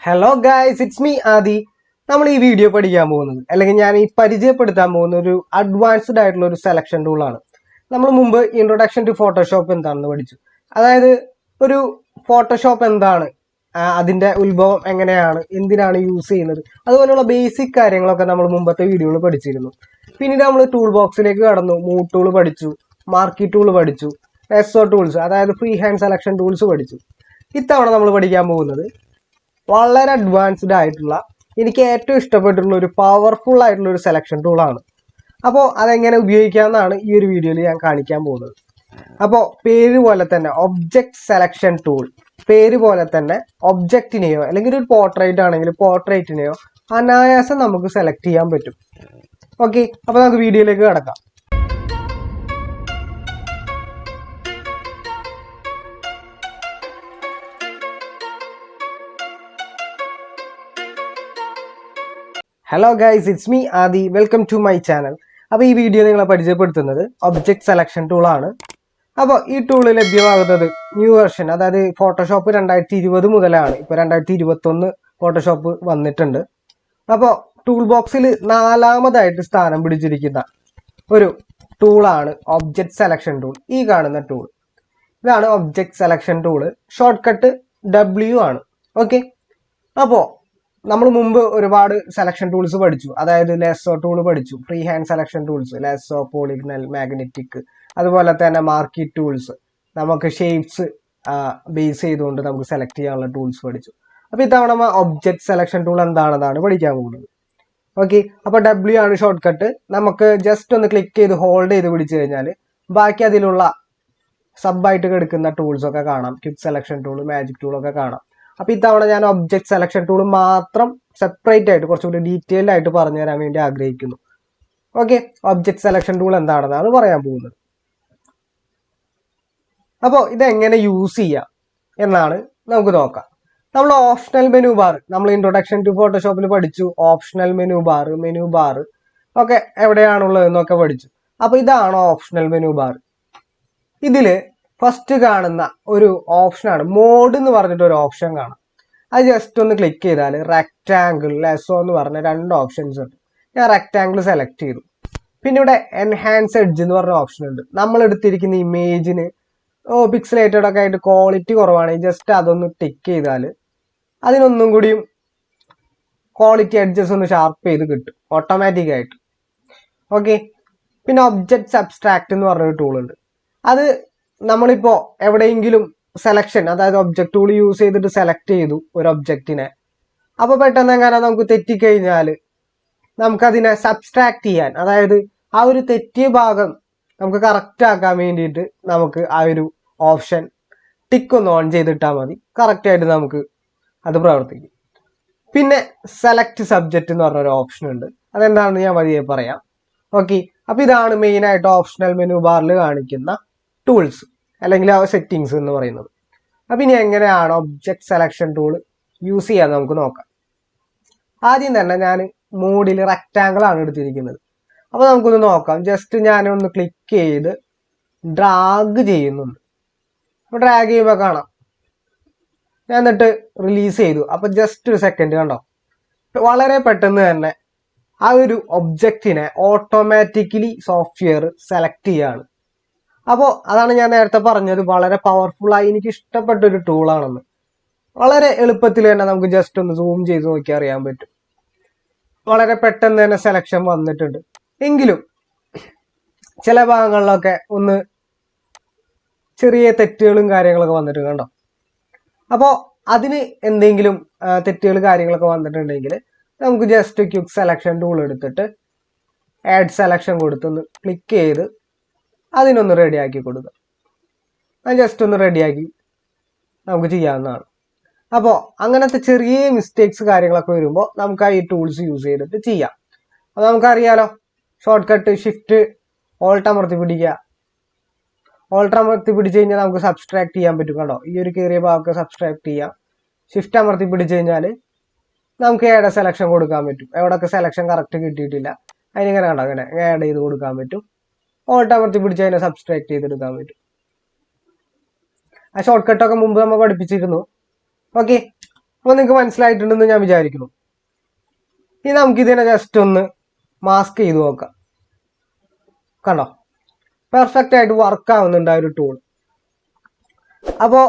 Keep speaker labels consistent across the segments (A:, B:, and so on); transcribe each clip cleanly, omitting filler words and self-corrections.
A: Hello guys, it's me Aadii. നമ്മൾ ഈ video പഠിക്കാൻ പോകുന്നത് അല്ലെങ്കിൽ ഞാൻ ഈ പരിചയപ്പെടുത്താൻ പോകുന്ന ഒരു അഡ്വാൻസ്ഡ് ആയിട്ടുള്ള ഒരു സെലക്ഷൻ ടൂൾ ആണ്. നമ്മൾ മുമ്പ് ഇൻട്രൊഡക്ഷൻ ടു ഫോട്ടോഷോപ്പ് എന്താണെന്ന് പഠിച്ചു. അതായത് ഒരു ഫോട്ടോഷോപ്പ് എന്താണ്, അതിന്റെ ഉത്ഭവം എങ്ങനെയാണ്, എന്തിനാണ് യൂസ് ചെയ്യുന്നത്, അതുപോലെയുള്ള ബേസിക് കാര്യങ്ങളൊക്കെ നമ്മൾ മുമ്പത്തെ വീഡിയോയിൽ പഠിച്ചിരുന്നു. പിന്നീട് നമ്മൾ ടൂൾ ബോക്സിലേക്ക് കടന്നു, മൂവ് ടൂൾ പഠിച്ചു, മാർക്കി ടൂൾ പഠിച്ചു, എസ്ഒ ടൂൾസ് അതായത് ഫ്രീ ഹാൻഡ് സെലക്ഷൻ ടൂൾസ് പഠിച്ചു. ഇത്തവണ നമ്മൾ പഠിക്കാൻ പോകുന്നത് വളരെ അഡ്വാൻസ്ഡ് ആയിട്ടുള്ള, എനിക്ക് ഏറ്റവും ഇഷ്ടപ്പെട്ടിട്ടുള്ള ഒരു പവർഫുൾ ആയിട്ടുള്ള ഒരു സെലക്ഷൻ ടൂളാണ്. അപ്പോൾ അതെങ്ങനെ ഉപയോഗിക്കാമെന്നാണ് ഈ ഒരു വീഡിയോയിൽ ഞാൻ കാണിക്കാൻ പോകുന്നത്. അപ്പോൾ പേര് പോലെ തന്നെ ഒബ്ജക്റ്റ് സെലക്ഷൻ ടൂൾ, പേര് പോലെ തന്നെ ഒബ്ജക്റ്റിനെയോ അല്ലെങ്കിൽ ഒരു പോർട്രേറ്റ് ആണെങ്കിൽ പോർട്രേറ്റിനെയോ അനായാസം നമുക്ക് സെലക്ട് ചെയ്യാൻ പറ്റും. ഓക്കെ, അപ്പോൾ നമുക്ക് വീഡിയോയിലേക്ക് കടക്കാം. Hello guys, it's me Aadi. Welcome to my channel. അപ്പോൾ ഈ വീഡിയോ നിങ്ങളെ പരിചയപ്പെടുത്തുന്നത് ഒബ്ജക്റ്റ് സെലക്ഷൻ ടൂളാണ്. അപ്പോൾ ഈ ടൂള് ലഭ്യമാകുന്നത് ന്യൂ വെർഷൻ, അതായത് ഫോട്ടോഷോപ്പ് 2020 മുതലാണ്. ഇപ്പോൾ 2021 ഫോട്ടോഷോപ്പ് വന്നിട്ടുണ്ട്. അപ്പോൾ ടൂൾ ബോക്സിൽ 4ാമതായിട്ട് സ്ഥാനം പിടിച്ചിരിക്കുന്ന ഒരു ടൂളാണ് ഒബ്ജക്റ്റ് സെലക്ഷൻ ടൂൾ. ഈ കാണുന്ന ടൂൾ ഇതാണ് object selection tool. Shortcut W ആണ്. ഓക്കെ, അപ്പോൾ നമ്മൾ മുമ്പ് ഒരുപാട് സെലക്ഷൻ ടൂൾസ് പഠിച്ചു. അതായത് ലെസ്സോ ടൂൾ പഠിച്ചു, free hand selection tools, lasso, polygonal, magnetic, അതുപോലെ തന്നെ മാർക്കി ടൂൾസ്, നമുക്ക് ഷേപ്സ് ബേസ് ചെയ്തുകൊണ്ട് നമുക്ക് സെലക്ട് ചെയ്യാനുള്ള ടൂൾസ് പഠിച്ചു. അപ്പോൾ ഇത്തവണ ഒബ്ജക്റ്റ് സെലക്ഷൻ ടൂൾ എന്താണെന്നാണ് പഠിക്കാൻ പോകുന്നത്. ഓക്കെ, അപ്പോൾ W ആണ് ഷോർട്ട് കട്ട്. നമുക്ക് ജസ്റ്റ് ഒന്ന് ക്ലിക്ക് ചെയ്ത് ഹോൾഡ് ചെയ്ത് പിടിച്ചു കഴിഞ്ഞാൽ ബാക്കി അതിലുള്ള സബായിട്ട് കിടക്കുന്ന ടൂൾസ് ഒക്കെ കാണാം. ക്വിക്ക് സെലക്ഷൻ ടൂൾ, മാജിക് ടൂളൊക്കെ കാണാം. അപ്പോൾ ഇത്തവണ ഞാൻ ഒബ്ജക്റ്റ് സെലക്ഷൻ ടൂൾ മാത്രം സെപ്പറേറ്റ് ആയിട്ട് കുറച്ചുകൂടി ഡീറ്റെയിൽഡ് ആയിട്ട് പറഞ്ഞു തരാൻ വേണ്ടി ആഗ്രഹിക്കുന്നു. ഓക്കെ, ഒബ്ജക്റ്റ് സെലക്ഷൻ ടൂൾ എന്താണെന്നാണ് പറയാൻ പോകുന്നത്. അപ്പോൾ ഇതെങ്ങനെ യൂസ് ചെയ്യാം എന്നാണ് നമുക്ക് നോക്കാം. നമ്മൾ ഓപ്ഷണൽ മെനു ബാർ, നമ്മൾ ഇൻട്രൊഡക്ഷൻ ടു ഫോട്ടോഷോപ്പിൽ പഠിച്ചു. ഓപ്ഷണൽ മെനു ബാർ ഒക്കെ എവിടെയാണുള്ളതെന്നൊക്കെ പഠിച്ചു. അപ്പോൾ ഇതാണ് ഓപ്ഷണൽ മെനു ബാർ. ഇതില് ഫസ്റ്റ് കാണുന്ന ഒരു ഓപ്ഷനാണ് മോഡ് എന്ന് പറഞ്ഞിട്ട് ഒരു ഓപ്ഷൻ കാണാം. അത് ജസ്റ്റ് ഒന്ന് ക്ലിക്ക് ചെയ്താൽ റെക്റ്റാങ്കിൾ, ലെസോ എന്ന് പറഞ്ഞ 2 ഓപ്ഷൻസ് ഉണ്ട്. ഞാൻ റെക്റ്റാങ്കിൾ സെലക്ട് ചെയ്തു. പിന്നെ ഇവിടെ എൻഹാൻസ് എഡ്ജ് എന്ന് പറഞ്ഞ ഓപ്ഷൻ ഉണ്ട്. നമ്മൾ എടുത്തിരിക്കുന്ന ഇമേജിന് പിക്സലേറ്റഡ് ഒക്കെ ആയിട്ട് ക്വാളിറ്റി കുറവാണെങ്കിൽ ജസ്റ്റ് അതൊന്ന് ടിക്ക് ചെയ്താൽ അതിനൊന്നും കൂടിയും ക്വാളിറ്റി എഡ്ജസ് ഒന്ന് ഷാർപ്പ് ചെയ്ത് കിട്ടും ഓട്ടോമാറ്റിക് ആയിട്ട്. ഓക്കെ, പിന്നെ ഒബ്ജക്റ്റ് സബ്സ്ട്രാക്ട് എന്ന് പറഞ്ഞൊരു ടൂൾ ഉണ്ട്. അത് നമ്മളിപ്പോ എവിടെയെങ്കിലും സെലക്ഷൻ, അതായത് ഒബ്ജക്റ്റ് ടൂൾ യൂസ് ചെയ്തിട്ട് സെലക്ട് ചെയ്തു ഒരു ഒബ്ജക്റ്റിനെ, അപ്പൊ പെട്ടെന്ന് എങ്ങനെ നമുക്ക് തെറ്റിക്കഴിഞ്ഞാൽ നമുക്കതിനെ സബ്സ്ട്രാക്ട് ചെയ്യാൻ, അതായത് ആ ഒരു തെറ്റിയ ഭാഗം നമുക്ക് കറക്റ്റ് ആക്കാൻ വേണ്ടിയിട്ട് നമുക്ക് ആ ഒരു ഓപ്ഷൻ ടിക്ക് ഒന്ന് ഓൺ ചെയ്തിട്ടാൽ മതി. കറക്റ്റ് ആയിട്ട് നമുക്ക് അത് പ്രവർത്തിക്കും. പിന്നെ സെലക്ട് സബ്ജക്റ്റ് എന്ന് പറഞ്ഞൊരു ഓപ്ഷൻ ഉണ്ട്. അതെന്താണെന്ന് ഞാൻ വഴിയെ പറയാം. ഓക്കെ, അപ്പൊ ഇതാണ് മെയിൻ ആയിട്ട് ഓപ്ഷണൽ മെനു ബാറിൽ കാണിക്കുന്ന ടൂൾസ് അല്ലെങ്കിൽ ആ സെറ്റിങ്സ് എന്ന് പറയുന്നത്. അപ്പം ഇനി എങ്ങനെയാണ് ഒബ്ജക്റ്റ് സെലക്ഷൻ ടൂൾ യൂസ് ചെയ്യാൻ നമുക്ക് നോക്കാം. ആദ്യം തന്നെ ഞാൻ മോഡിൽ റെക്റ്റാങ്കിൾ ആണ് എടുത്തിരിക്കുന്നത്. അപ്പോൾ നമുക്കൊന്ന് നോക്കാം. ജസ്റ്റ് ഞാനൊന്ന് ക്ലിക്ക് ചെയ്ത് ഡ്രാഗ് ചെയ്യുന്നുണ്ട്. അപ്പോൾ ഡ്രാഗ് ചെയ്യുമ്പോൾ കാണാം, ഞാൻ എന്നിട്ട് റിലീസ് ചെയ്തു. അപ്പോൾ ജസ്റ്റ് ഒരു സെക്കൻഡ് കണ്ടോ, വളരെ പെട്ടെന്ന് തന്നെ ആ ഒരു ഒബ്ജക്റ്റിനെ ഓട്ടോമാറ്റിക്കലി സോഫ്റ്റ്വെയർ സെലക്ട് ചെയ്യാണ്. അപ്പോൾ അതാണ് ഞാൻ നേരത്തെ പറഞ്ഞത്, വളരെ പവർഫുള്ളായി എനിക്ക് ഇഷ്ടപ്പെട്ട ഒരു ടൂളാണെന്ന്. വളരെ എളുപ്പത്തിൽ തന്നെ നമുക്ക് ജസ്റ്റ് ഒന്ന് സൂം ചെയ്ത് നോക്കി അറിയാൻ പറ്റും. വളരെ പെട്ടെന്ന് തന്നെ സെലക്ഷൻ വന്നിട്ടുണ്ട്. എങ്കിലും ചില ഭാഗങ്ങളിലൊക്കെ ഒന്ന് ചെറിയ തെറ്റുകളും കാര്യങ്ങളൊക്കെ വന്നിട്ടുണ്ട് കണ്ടോ. അപ്പോൾ അതിന് എന്തെങ്കിലും തെറ്റുകൾ കാര്യങ്ങളൊക്കെ വന്നിട്ടുണ്ടെങ്കിൽ നമുക്ക് ജസ്റ്റ് ക്വിക്ക് സെലക്ഷൻ ടൂൾ എടുത്തിട്ട് ആഡ് സെലക്ഷൻ കൊടുത്തൊന്ന് ക്ലിക്ക് ചെയ്ത് അതിനൊന്ന് റെഡിയാക്കി കൊടുക്കുക. അത് ജസ്റ്റ് ഒന്ന് റെഡിയാക്കി നമുക്ക് ചെയ്യാവുന്നതാണ്. അപ്പോൾ അങ്ങനത്തെ ചെറിയ മിസ്റ്റേക്സ് കാര്യങ്ങളൊക്കെ വരുമ്പോൾ നമുക്ക് ആ ഈ ടൂൾസ് യൂസ് ചെയ്തിട്ട് ചെയ്യാം. അപ്പോൾ നമുക്കറിയാലോ, ഷോർട്ട് കട്ട് ഷിഫ്റ്റ് ഓൾട്ട് അമർത്തി പിടിക്കുക. ഓൾട്ട് അമർത്തി പിടിച്ച് കഴിഞ്ഞാൽ നമുക്ക് സബ്സ്ട്രാക്ട് ചെയ്യാൻ പറ്റും കണ്ടോ. ഈ ഒരു കയറിയ ഭാഗമൊക്കെ സബ്സ്ട്രാക്ട് ചെയ്യാം. ഷിഫ്റ്റ് അമർത്തി പിടിച്ച് കഴിഞ്ഞാൽ നമുക്ക് ഏടെ സെലക്ഷൻ കൊടുക്കാൻ പറ്റും. എവിടെയൊക്കെ സെലക്ഷൻ കറക്റ്റ് കിട്ടിയിട്ടില്ല അതിനിങ്ങനെ കണ്ടോ, അങ്ങനെ ആഡ് ചെയ്ത് കൊടുക്കാൻ പറ്റും. ഓൾട്ട് അമർത്തി പിടിച്ച് അതിനെ സബ്സ്ട്രാക്ട് ചെയ്തെടുക്കാൻ പറ്റും. ആ ഷോർട്ട് കട്ടൊക്കെ മുമ്പ് നമ്മൾ പഠിപ്പിച്ചിരുന്നു. ഓക്കെ, അപ്പോൾ നിങ്ങൾക്ക് മനസ്സിലായിട്ടുണ്ടെന്ന് ഞാൻ വിചാരിക്കുന്നു. ഇനി നമുക്കിതിനെ ജസ്റ്റ് ഒന്ന് മാസ്ക് ചെയ്ത് നോക്കാം. കണ്ടോ, പെർഫെക്റ്റ് ആയിട്ട് വർക്ക് ആവുന്നുണ്ട് ആ ഒരു ടൂൾ. അപ്പോൾ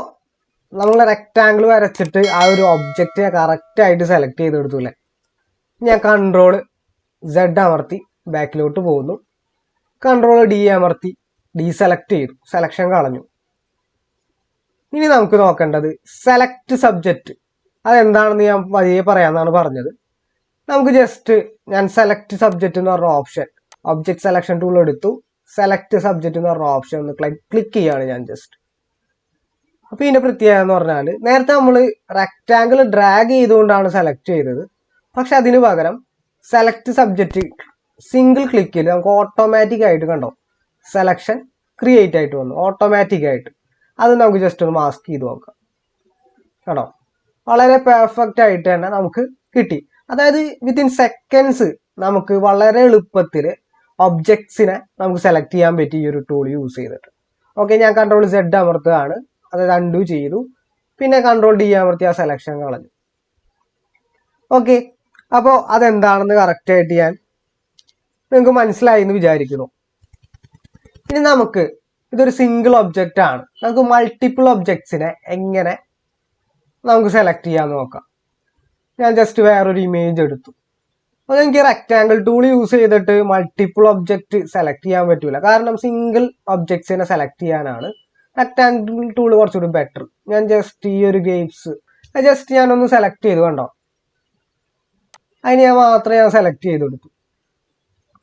A: നമ്മൾ റെക്റ്റാങ്കിൾ വരച്ചിട്ട് ആ ഒരു ഒബ്ജക്റ്റ് കറക്റ്റ് ആയിട്ട് സെലക്ട് ചെയ്തെടുത്തു അല്ലേ. ഞാൻ കൺട്രോൾ Z അമർത്തി ബാക്കിലോട്ട് പോകുന്നു. കൺട്രോൾ D അമർത്തി ഡീസെലക്ട് ചെയ്തു, സെലക്ഷൻ കളഞ്ഞു. ഇനി നമുക്ക് നോക്കേണ്ടത് സെലക്ട് സബ്ജക്റ്റ്. അതെന്താണെന്ന് ഞാൻ വഴിയെ പറയാമെന്നാണ് പറഞ്ഞത്. നമുക്ക് ജസ്റ്റ് ഞാൻ സെലക്ട് സബ്ജക്റ്റ് എന്ന് പറഞ്ഞ ഓപ്ഷൻ, ഒബ്ജക്ട് സെലക്ഷൻ ടൂൾ എടുത്തു, സെലക്ട് സബ്ജക്റ്റ് എന്ന് പറഞ്ഞ ഓപ്ഷൻ ഒന്ന് ക്ലിക്ക് ചെയ്യാണ് ഞാൻ ജസ്റ്റ്. അപ്പോൾ ഇതിന്റെ പ്രത്യേകത എന്ന് പറഞ്ഞാൽ നേരത്തെ നമ്മൾ റെക്റ്റാങ്കിൾ ഡ്രാഗ് ചെയ്തുകൊണ്ടാണ് സെലക്ട് ചെയ്തത്. പക്ഷെ അതിന് പകരം സെലക്ട് സബ്ജക്റ്റ് സിംഗിൾ ക്ലിക്കിൽ നമുക്ക് ഓട്ടോമാറ്റിക് ആയിട്ട് കണ്ടോ സെലക്ഷൻ ക്രിയേറ്റ് ആയിട്ട് വന്നു ഓട്ടോമാറ്റിക് ആയിട്ട്. അത് നമുക്ക് ജസ്റ്റ് ഒന്ന് മാസ്ക് ചെയ്ത് നോക്കാം. കേട്ടോ, വളരെ പെർഫെക്റ്റ് ആയിട്ട് തന്നെ നമുക്ക് കിട്ടി. അതായത് വിത്തിൻ സെക്കൻഡ്സ് നമുക്ക് വളരെ എളുപ്പത്തിൽ ഒബ്ജക്ട്സിനെ നമുക്ക് സെലക്ട് ചെയ്യാൻ പറ്റി ഈ ഒരു ടൂൾ യൂസ് ചെയ്തിട്ട്. ഓക്കെ, ഞാൻ കൺട്രോൾ Z അമർത്തുകയാണ്, അതായത് അൺഡു ചെയ്തു, പിന്നെ കൺട്രോൾ D അമർത്തി ആ സെലക്ഷൻ കളഞ്ഞു. ഓക്കെ, അപ്പോൾ അതെന്താണെന്ന് കറക്റ്റ് ആയിട്ട് ഞാൻ നിങ്ങൾക്ക് മനസ്സിലായി എന്ന് വിചാരിക്കുന്നു. ഇനി നമുക്ക് ഇതൊരു സിംഗിൾ ഒബ്ജക്റ്റ് ആണ്, നമുക്ക് മൾട്ടിപ്പിൾ ഒബ്ജക്ട്സിനെ എങ്ങനെ നമുക്ക് സെലക്ട് ചെയ്യാന്ന് നോക്കാം. ഞാൻ ജസ്റ്റ് വേറൊരു ഇമേജ് എടുത്തു. അപ്പോൾ എനിക്ക് റെക്റ്റാങ്കിൾ ടൂൾ യൂസ് ചെയ്തിട്ട് മൾട്ടിപ്പിൾ ഒബ്ജക്റ്റ് സെലക്ട് ചെയ്യാൻ പറ്റൂല, കാരണം സിംഗിൾ ഒബ്ജക്ട്സിനെ സെലക്ട് ചെയ്യാനാണ് റെക്റ്റാങ്കിൾ ടൂൾ കുറച്ചുകൂടി ബെറ്റർ. ഞാൻ ജസ്റ്റ് ഈ ഒരു ഗ്രേപ്സ് ജസ്റ്റ് ഞാനൊന്ന് സെലക്ട് ചെയ്തു, കണ്ടോ, അതിന് ഞാൻ മാത്രമേ ഞാൻ സെലക്ട് ചെയ്തെടുത്തു.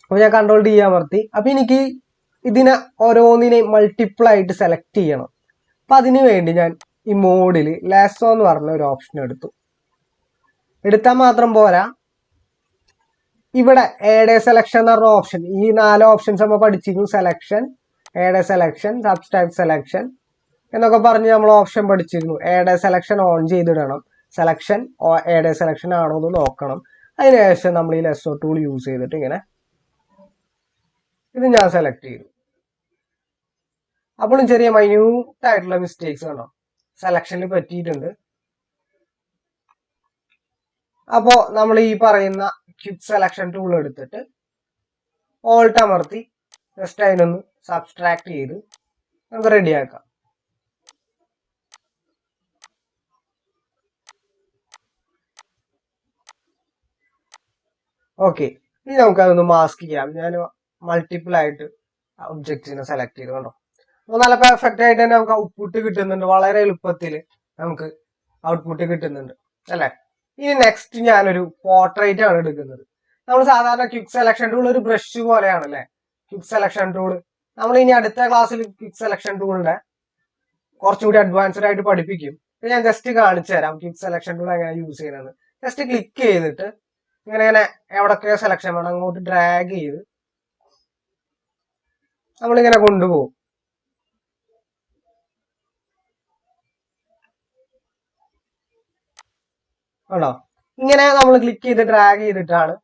A: അപ്പോൾ ഞാൻ കൺട്രോൾ D അമർത്തി. അപ്പോൾ എനിക്ക് ഇതിനെ ഓരോന്നിനെയും മൾട്ടിപ്പിൾ ആയിട്ട് സെലക്ട് ചെയ്യണം. അപ്പം അതിന് വേണ്ടി ഞാൻ ഈ മോഡിൽ ലാസോ എന്ന് പറഞ്ഞ ഒരു ഓപ്ഷൻ എടുത്താൽ മാത്രം പോരാ, ഇവിടെ ഏഡ് സെലക്ഷൻ എന്ന് പറഞ്ഞ ഓപ്ഷൻ, ഈ 4 ഓപ്ഷൻസ് നമ്മൾ പഠിച്ചിരുന്നു. Selection, add selection, subtract selection എന്നൊക്കെ പറഞ്ഞ് നമ്മൾ ഓപ്ഷൻ പഠിച്ചിരുന്നു. ഏഡ് സെലക്ഷൻ ഓൺ ചെയ്തിടണം, സെലക്ഷൻ ഏഡ് സെലക്ഷൻ ആണോ എന്ന് നോക്കണം. അതിനുശേഷം നമ്മൾ ഈ ലെസോ ടൂൾ യൂസ് ചെയ്തിട്ട് ഇങ്ങനെ ഇത് ഞാൻ സെലക്ട് ചെയ്തു. അപ്പോഴും ചെറിയ മൈന്യൂട്ട് ആയിട്ടുള്ള മിസ്റ്റേക്സ് കണ്ടോ സെലക്ഷനിൽ പറ്റിയിട്ടുണ്ട്. അപ്പോൾ നമ്മൾ ഈ പറയുന്ന ക്വിക്ക് സെലക്ഷൻ ടൂൾ എടുത്തിട്ട് ഓൾട്ട് അമർത്തി ജസ്റ്റ് അതിനൊന്ന് സബ്സ്ട്രാക്ട് ചെയ്ത് നമുക്ക് റെഡിയാക്കാം. ഓക്കെ, ഇനി നമുക്ക് അതൊന്ന് മാസ്ക് ചെയ്യാം. ഞാൻ മൾട്ടിപ്പിൾ ആയിട്ട് ഒബ്ജക്റ്റിനെ സെലക്ട് ചെയ്ത് കണ്ടോ, അപ്പോൾ നല്ല പെർഫെക്റ്റ് ആയിട്ട് തന്നെ നമുക്ക് ഔട്ട്പുട്ട് കിട്ടുന്നുണ്ട്. വളരെ എളുപ്പത്തിൽ നമുക്ക് ഔട്ട്പുട്ട് കിട്ടുന്നുണ്ട് അല്ലേ. ഇനി നെക്സ്റ്റ് ഞാനൊരു പോർട്രേറ്റ് ആണ് എടുക്കുന്നത്. നമ്മൾ സാധാരണ ക്വിക്ക് സെലക്ഷൻ ടൂൾ ഒരു ബ്രഷ് പോലെയാണ് അല്ലേ ക്വിക്ക് സെലക്ഷൻ ടൂൾ. നമ്മൾ ഇനി അടുത്ത ക്ലാസ്സിൽ ക്വിക്ക് സെലക്ഷൻ ടൂളിന്റെ കുറച്ചുകൂടി അഡ്വാൻസ്ഡ് ആയിട്ട് പഠിപ്പിക്കും. ഞാൻ ജസ്റ്റ് കാണിച്ചു തരാം ക്വിക്ക് സെലക്ഷൻ ടൂൾ എങ്ങനെ യൂസ് ചെയ്യുന്നത്. ജസ്റ്റ് ക്ലിക്ക് ചെയ്തിട്ട് ഇങ്ങനെ എവിടൊക്കെ സെലക്ഷൻ വേണം അങ്ങോട്ട് ഡ്രാഗ് ചെയ്ത് നമ്മളിങ്ങനെ കൊണ്ടുപോകും. ആണോ, ഇങ്ങനെ നമ്മൾ ക്ലിക്ക് ചെയ്ത് ഡ്രാഗ് ചെയ്തിട്ടാണ്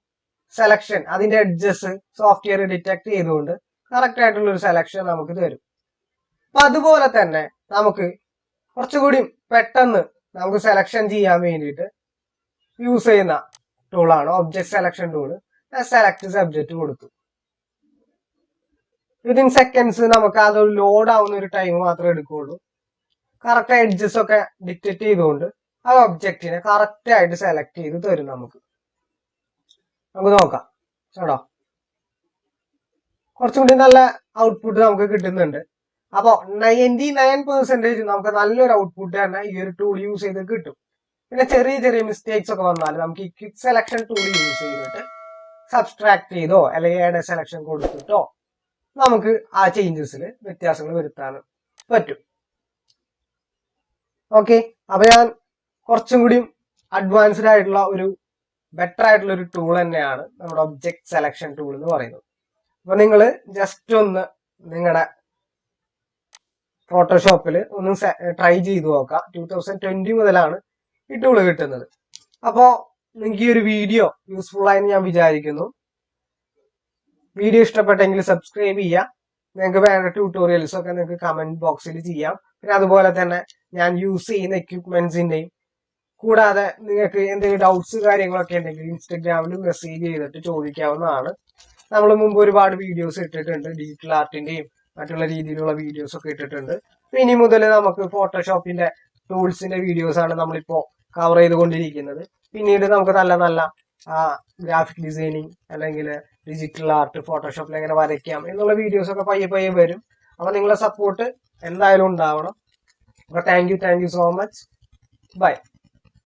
A: സെലക്ഷൻ, അതിന്റെ എഡ്ജസ് സോഫ്റ്റ്വെയർ ഡിറ്റക്ട് ചെയ്തുകൊണ്ട് കറക്റ്റ് ആയിട്ടുള്ള ഒരു സെലക്ഷൻ നമുക്ക് തരും. അപ്പൊ അതുപോലെ തന്നെ നമുക്ക് കുറച്ചുകൂടി പെട്ടെന്ന് നമുക്ക് സെലക്ഷൻ ചെയ്യാൻ വേണ്ടിയിട്ട് യൂസ് ചെയ്യുന്ന ടൂളാണ് object selection tool. Select subject കൊടുത്തു. വിതിൻ സെക്കൻഡ്സ് നമുക്ക് അതൊരു ലോഡ് ആവുന്ന ഒരു ടൈം മാത്രമേ എടുക്കുകയുള്ളൂ. കറക്റ്റ് എഡ്ജസ് ഒക്കെ ഡിറ്റക്ട് ചെയ്തുകൊണ്ട് ആ ഒബ്ജക്റ്റിനെ കറക്റ്റ് ആയിട്ട് സെലക്ട് ചെയ്ത് തരും നമുക്ക് നോക്കാം. കേട്ടോ, കുറച്ചും കൂടി നല്ല ഔട്ട്പുട്ട് നമുക്ക് കിട്ടുന്നുണ്ട്. അപ്പോൾ 99% നമുക്ക് നല്ലൊരു ഔട്ട്പുട്ട് തന്നെ ഈ ഒരു ടൂൾ യൂസ് ചെയ്ത് കിട്ടും. പിന്നെ ചെറിയ ചെറിയ മിസ്റ്റേക്സ് ഒക്കെ വന്നാൽ നമുക്ക് ഈ ക്വിക്ക് സെലക്ഷൻ ടൂൾ യൂസ് ചെയ്തിട്ട് സബ്സ്ട്രാക്ട് ചെയ്തോ അല്ലെങ്കിൽ ആഡ് സെലക്ഷൻ കൊടുത്തിട്ടോ നമുക്ക് ആ ചേഞ്ചസിൽ വ്യത്യാസങ്ങൾ വരുത്താൻ പറ്റും. ഓക്കെ, അപ്പൊ ഞാൻ കുറച്ചും കൂടി അഡ്വാൻസ്ഡ് ആയിട്ടുള്ള ഒരു ബെറ്റർ ആയിട്ടുള്ള ഒരു ടൂൾ തന്നെയാണ് നമ്മുടെ ഒബ്ജക്ട് സെലക്ഷൻ ടൂൾ എന്ന് പറയുന്നത്. അപ്പൊ നിങ്ങൾ ജസ്റ്റ് ഒന്ന് നിങ്ങളുടെ ഫോട്ടോഷോപ്പിൽ ഒന്ന് ട്രൈ ചെയ്ത് നോക്കാം. 2020 മുതലാണ് ഈ ടൂള് കിട്ടുന്നത്. അപ്പോൾ നിങ്ങൾക്ക് ഈ ഒരു വീഡിയോ യൂസ്ഫുൾ ആയെന്ന് ഞാൻ വിചാരിക്കുന്നു. വീഡിയോ ഇഷ്ടപ്പെട്ടെങ്കിൽ സബ്സ്ക്രൈബ് ചെയ്യുക. നിങ്ങൾക്ക് വേണ്ട ട്യൂട്ടോറിയൽസ് ഒക്കെ നിങ്ങൾക്ക് കമന്റ് ബോക്സിൽ ചെയ്യാം. പിന്നെ അതുപോലെ തന്നെ ഞാൻ യൂസ് ചെയ്യുന്ന എക്യുപ്മെന്റ്സിന്റെയും കൂടാതെ നിങ്ങൾക്ക് എന്തെങ്കിലും ഡൗട്ട്സ് കാര്യങ്ങളൊക്കെ ഉണ്ടെങ്കിൽ ഇൻസ്റ്റഗ്രാമിൽ മെസ്സേജ് ചെയ്തിട്ട് ചോദിക്കാവുന്നതാണ്. നമ്മൾ മുമ്പ് ഒരുപാട് വീഡിയോസ് ഇട്ടിട്ടുണ്ട്, ഡിജിറ്റൽ ആർട്ടിന്റെയും മറ്റുള്ള രീതിയിലുള്ള വീഡിയോസ് ഒക്കെ ഇട്ടിട്ടുണ്ട്. ഇനി മുതൽ നമുക്ക് ഫോട്ടോഷോപ്പിന്റെ ടൂൾസിന്റെ വീഡിയോസ് ആണ് നമ്മളിപ്പോ കവർ ചെയ്തുകൊണ്ടിരിക്കുന്നത്. പിന്നീട് നമുക്ക് നല്ല നല്ല ഗ്രാഫിക് ഡിസൈനിങ് അല്ലെങ്കിൽ ഡിജിറ്റൽ ആർട്ട് ഫോട്ടോഷോപ്പിൽ എങ്ങനെ വരയ്ക്കാം എന്നുള്ള വീഡിയോസ് ഒക്കെ പയ്യെ പയ്യെ വരും. അപ്പൊ നിങ്ങളെ സപ്പോർട്ട് എന്തായാലും ഉണ്ടാവണം. അപ്പൊ thank you so much. By.